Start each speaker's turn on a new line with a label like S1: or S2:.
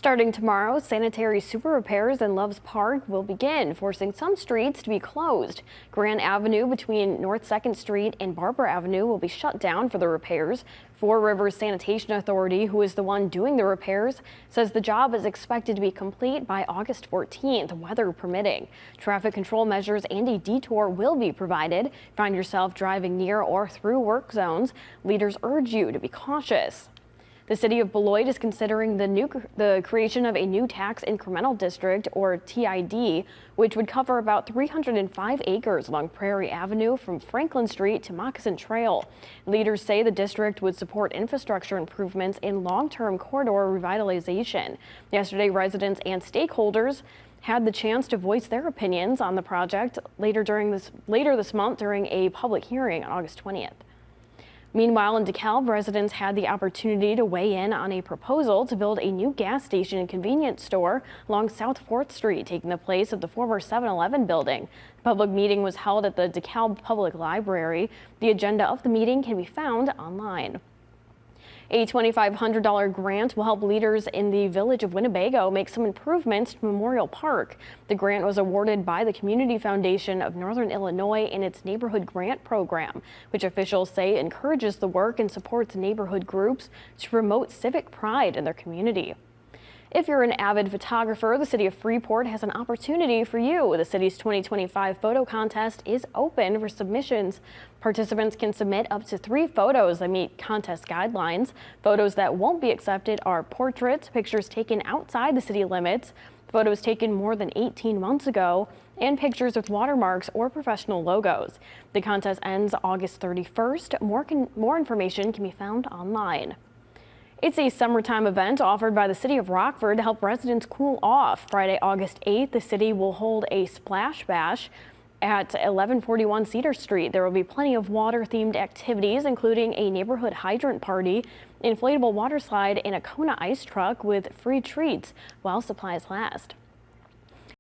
S1: Starting tomorrow, sanitary sewer repairs in Loves Park will begin, forcing some streets to be closed. Grant Avenue between North 2nd Street and Barbara Avenue will be shut down for the repairs. Four Rivers Sanitation Authority, who is the one doing the repairs, says the job is expected to be complete by August 14th, weather permitting. Traffic control measures and a detour will be provided. Find yourself driving near or through work zones. Leaders urge you to be cautious. The city of Beloit is considering the creation of a new tax incremental district, or TID, which would cover about 305 acres along Prairie Avenue from Franklin Street to Moccasin Trail. Leaders say the district would support infrastructure improvements and long-term corridor revitalization. Yesterday, residents and stakeholders had the chance to voice their opinions on the project later this month during a public hearing on August 20th. Meanwhile, in DeKalb, residents had the opportunity to weigh in on a proposal to build a new gas station and convenience store along South 4th Street, taking the place of the former 7-Eleven building. The public meeting was held at the DeKalb Public Library. The agenda of the meeting can be found online. A $2,500 grant will help leaders in the village of Winnebago make some improvements to Memorial Park. The grant was awarded by the Community Foundation of Northern Illinois in its Neighborhood Grant Program, which officials say encourages the work and supports neighborhood groups to promote civic pride in their community. If you're an avid photographer, the city of Freeport has an opportunity for you. The city's 2025 photo contest is open for submissions. Participants can submit up to 3 photos that meet contest guidelines. Photos that won't be accepted are portraits, pictures taken outside the city limits, photos taken more than 18 months ago, and pictures with watermarks or professional logos. The contest ends August 31st. More information can be found online. It's a summertime event offered by the city of Rockford to help residents cool off. Friday, August 8th, the city will hold a splash bash at 1141 Cedar Street. There will be plenty of water-themed activities, including a neighborhood hydrant party, inflatable water slide, and a Kona ice truck with free treats while supplies last.